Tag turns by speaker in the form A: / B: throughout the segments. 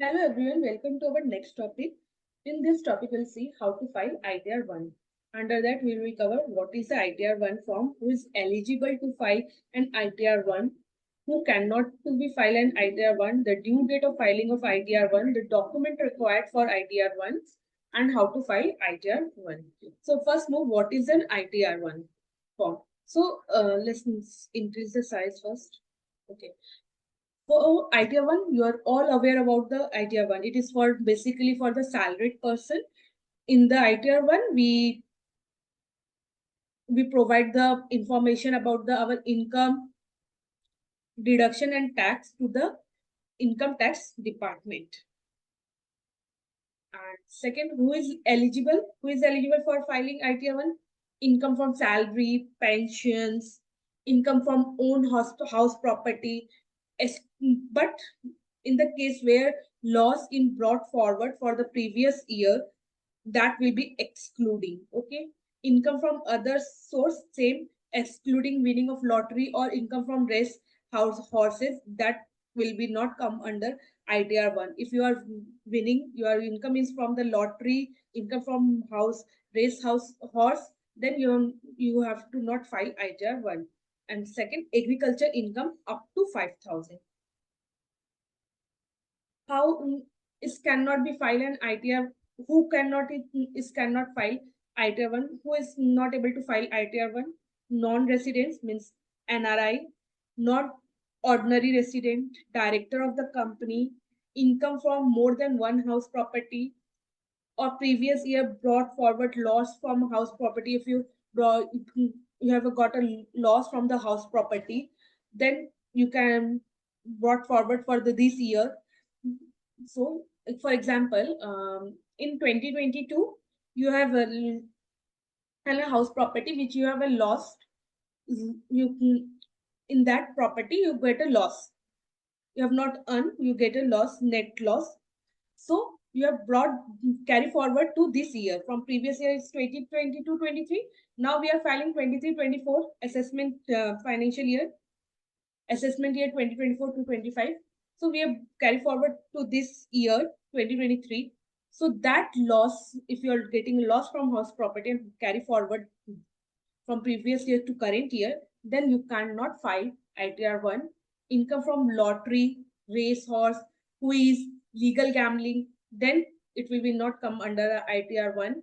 A: Hello everyone, welcome to our next topic. In this topic, we'll see how to file ITR-1. Under that, we will cover what is the ITR-1 form, who is eligible to file an ITR-1, who cannot to be file an ITR-1, the due date of filing of ITR-1, the document required for ITR-1, and how to file ITR-1. So first move, what is an ITR-1 form? So let's increase the size first. Okay. For ITR-1, you are all aware about the ITR-1. It is for basically for the salaried person. In the ITR-1, we provide the information about our income, deduction, and tax to the income tax department. And second, who is eligible? Who is eligible for filing ITR-1? Income from salary, pensions, income from own house property. But in the case where loss in brought forward for the previous year, that will be excluding. Okay, income from other source, same, excluding winning of lottery or income from race house horses, that will be not come under ITR-1. If you are winning, your income is from the lottery, income from house race house horse, then you have to not file ITR-1. And second, agriculture income up to 5,000. How is cannot be filed an ITR? Who cannot is cannot file ITR-1? Who is not able to file ITR-1? Non-residents means NRI, not ordinary resident, director of the company, income from more than one house property, or previous year brought forward loss from house property. If you brought, you have got a loss from the house property, then you can brought forward for this year. So, for example, in 2022, you have a house property which you have a loss. You in that property you get a loss. You have not earned, you get a loss, net loss. So you have brought carry forward to this year. From previous year is 2022-23. Now we are filing 23-24 assessment financial year, assessment year 2024 to 25. So we have carry forward to this year 2023. So that loss, if you are getting loss from house property and carry forward from previous year to current year, then you cannot file ITR-1. Income from lottery, racehorse, quiz, legal gambling, then it will be not come under ITR-1.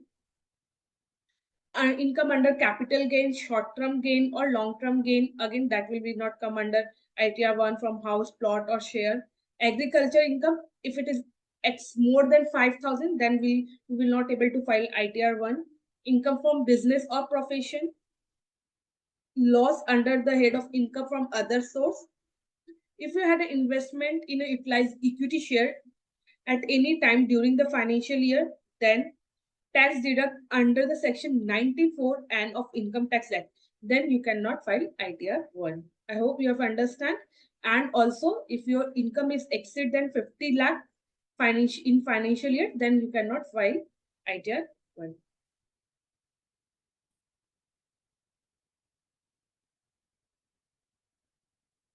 A: Income under capital gain, short-term gain, or long-term gain, again that will be not come under ITR-1 from house, plot, or share. Agriculture income, if it is X more than 5,000, then we will not able to file ITR-1. Income from business or profession, loss under the head of income from other source. If you had an investment in a utilized equity share at any time during the financial year, then tax deduct under the section 94 and of income tax act, then you cannot file ITR-1. I hope you have understand. And also, if your income is exceed than 50 lakh in financial year, then you cannot file ITR-1.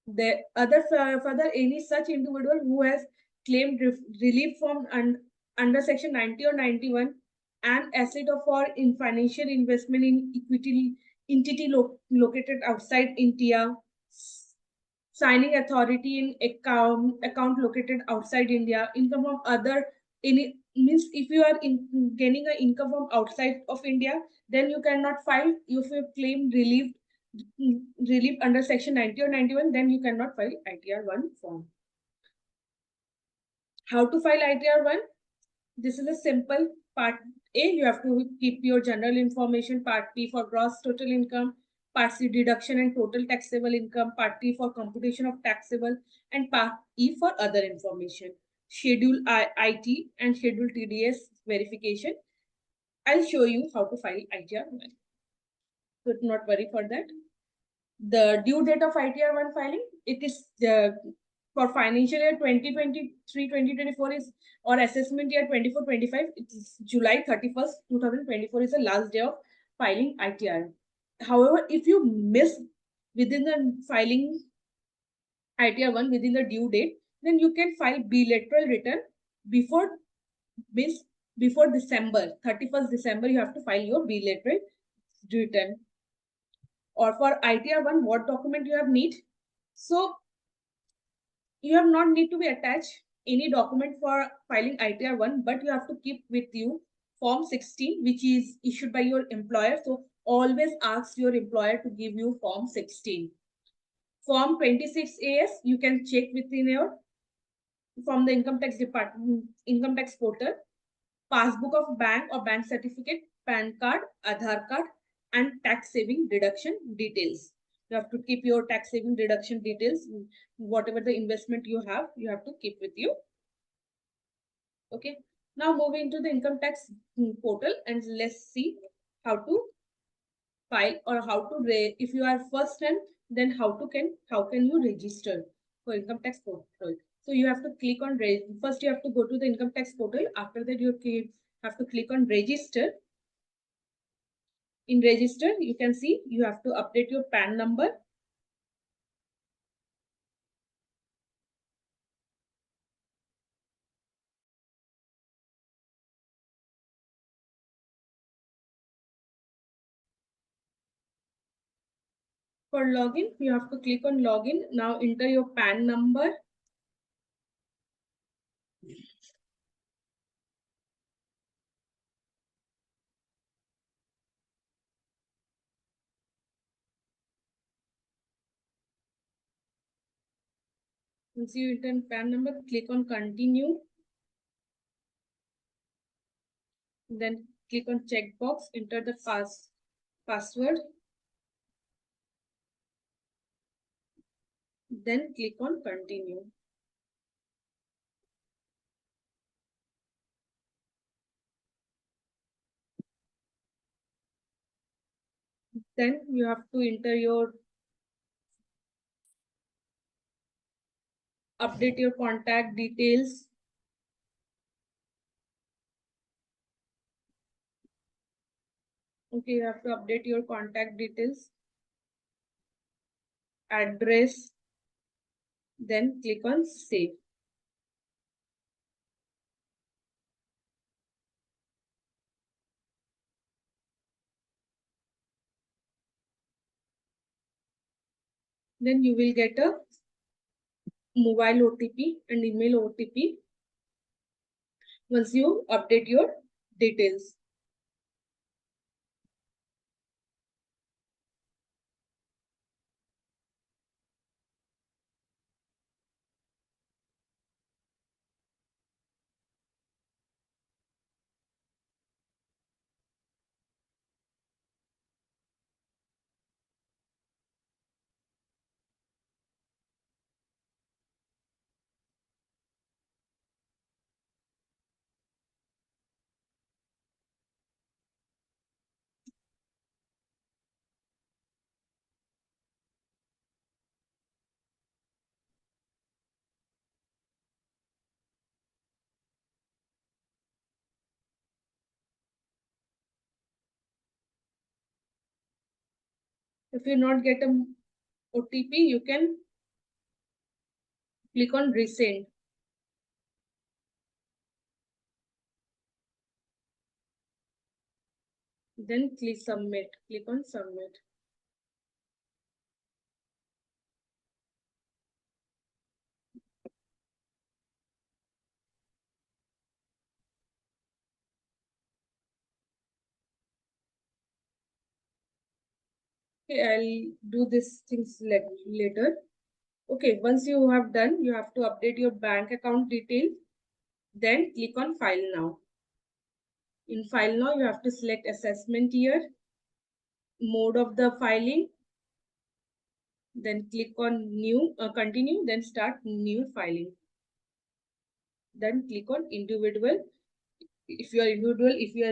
A: The other further, any such individual who has claimed relief from under section 90 or 91 and asset of for in financial investment in equity entity located outside India, signing authority in account located outside India, income from other any means if you are gaining an income from outside of India, then you cannot file. If you claim relief under section 90 or 91, then you cannot file ITR-1 form. How to file ITR-1? This is a simple. Part A, you have to keep your general information. Part B for gross total income. Part C, deduction and total taxable income. Part D for computation of taxable. And Part E for other information. Schedule IT and Schedule TDS verification. I'll show you how to file ITR-1. So do not worry for that. The due date of ITR-1 filing, it is for financial year 2023-2024 is, or assessment year 24-25, it is July 31st, 2024 is the last day of filing ITR. However, if you miss within the filing ITR-1 within the due date, then you can file bilateral return before means before December 31st December, you have to file your bilateral return. Or for ITR-1, what document you have need? So you have not need to be attached any document for filing ITR-1, but you have to keep with you Form 16, which is issued by your employer. So always ask your employer to give you Form 16. Form 26AS, you can check within your from the income tax department, income tax portal. Passbook of bank or bank certificate, PAN card, Aadhaar card, and tax saving deduction details. You have to keep your tax saving deduction details, whatever the investment you have to keep with you. Okay. Now moving to the income tax portal, and let's see how to file or how to if you are first time, then how can you register for income tax portal. So you have to click on first you have to go to the income tax portal. After that you have to click on register. In register, you can see you have to update your PAN number. For login, you have to click on login. Now enter your PAN number. Once you enter PAN number, click on continue. Then click on checkbox, enter the password. Then click on continue. Then you have to enter your update your contact details. Okay, you have to update your contact details, address, then click on save. Then you will get a mobile OTP and email OTP once you update your details. If you not get a OTP, you can click on resend. Then click submit. Click on submit. Okay, I'll do these things later. Okay, once you have done, you have to update your bank account details. Then click on file now. In file now, you have to select assessment year, mode of the filing, then click on new, continue, then start new filing. Then click on individual. If you are individual, if you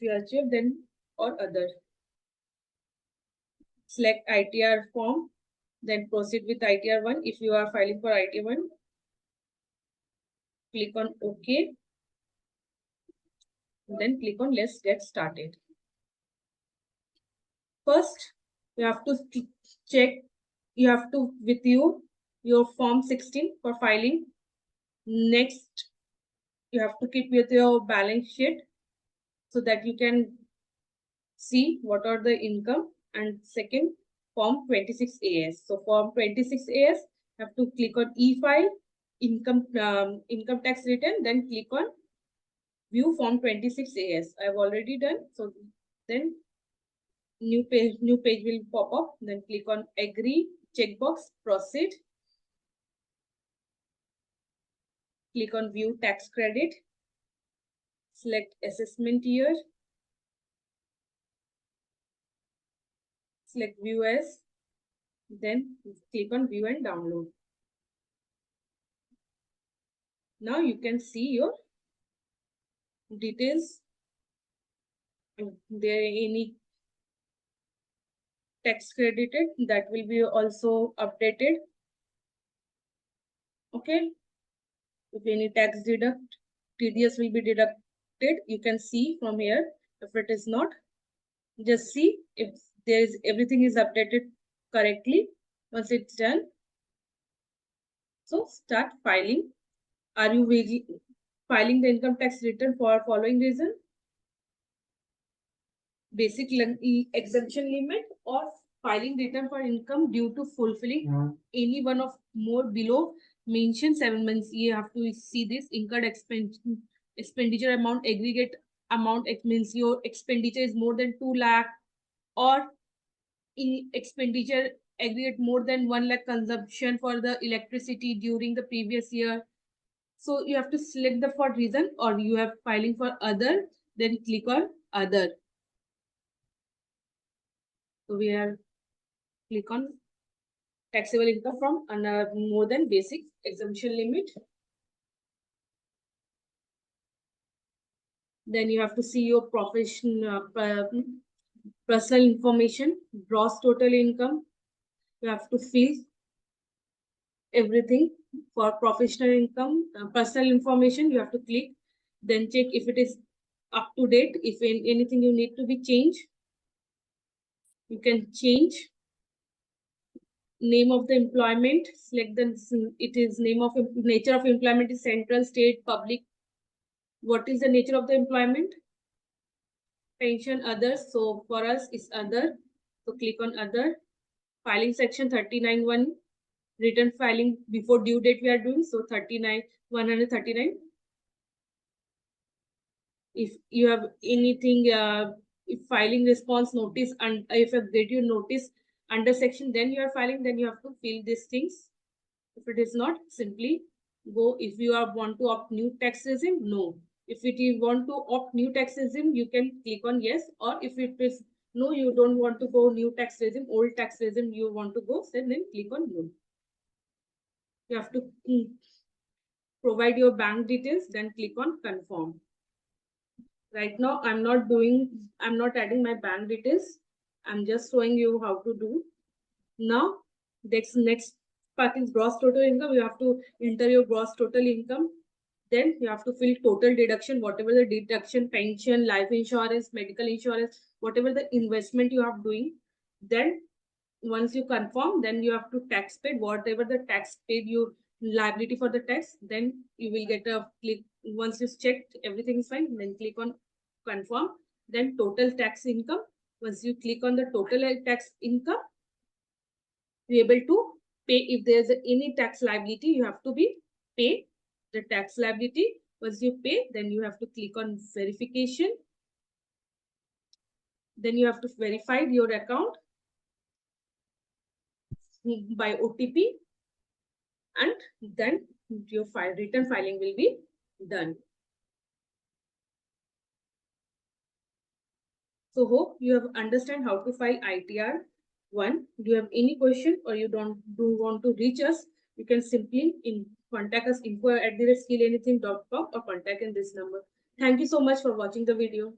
A: are chief, then or other. Select ITR form, then proceed with ITR-1. If you are filing for ITR-1, click on OK. Then click on let's get started. First, you have to check, you have to with you your form 16 for filing. Next, you have to keep with your balance sheet so that you can see what are the income. And second, form 26AS. So form 26AS, have to click on e-file, income tax return, then click on view form 26AS. I've already done. So then new page will pop up. Then click on agree, checkbox, proceed. Click on view tax credit. Select assessment year. Select view as. Then click on view and download. Now you can see your details. If there any tax credited, that will be also updated. Okay. If any tax TDS will be deducted, you can see from here. If it is not, just see if there is everything is updated correctly. Once it's done, so start filing. Are you filing the income tax return for following reason? Basic exemption limit, or filing return for income due to fulfilling any one of more below mentioned 7 months. You have to see this incurred expenditure amount, aggregate amount. It means your expenditure is more than 2 lakh, or in expenditure aggregate more than 1 lakh consumption for the electricity during the previous year. So you have to select the for reason, or you have filing for other, then click on other. So we are click on taxable income from more than basic exemption limit. Then you have to see your personal information, gross total income. You have to fill everything for professional income, personal information. You have to click, then check if it is up to date. If anything you need to be changed, you can change. Name of the employment, select the, it is name of nature of employment is central, state, public. What is the nature of the employment? Pension, others. So for us is other. So click on other. Filing section 39(1), return filing before due date we are doing. So 139. If you have anything, if filing response notice, and if you get your notice under section, then you are filing, then you have to fill these things. If it is not, simply go. If you want to opt new tax regime, no. If you want to opt new tax regime, you can click on yes. Or if it is no, you don't want to go new tax regime, old tax regime you want to go, then click on no. You have to provide your bank details, then click on confirm. Right now, I'm not adding my bank details. I'm just showing you how to do. Now, next part is gross total income. You have to enter your gross total income. Then you have to fill total deduction, whatever the deduction, pension, life insurance, medical insurance, whatever the investment you are doing. Then once you confirm, then you have to tax paid, whatever the tax paid, you liability for the tax, then you will get a click. Once you checked everything is fine, then click on confirm. Then total tax income. Once you click on the total tax income, you're able to pay. If there's any tax liability, you have to be pay the tax liability. Once you pay, then you have to click on verification. Then you have to verify your account by OTP, and then your return filing will be done. So hope you have understand how to file ITR-1. Do you have any question, or you don't want to reach us? You can simply contact us info@skillanything.com, or contact in this number. Thank you so much for watching the video.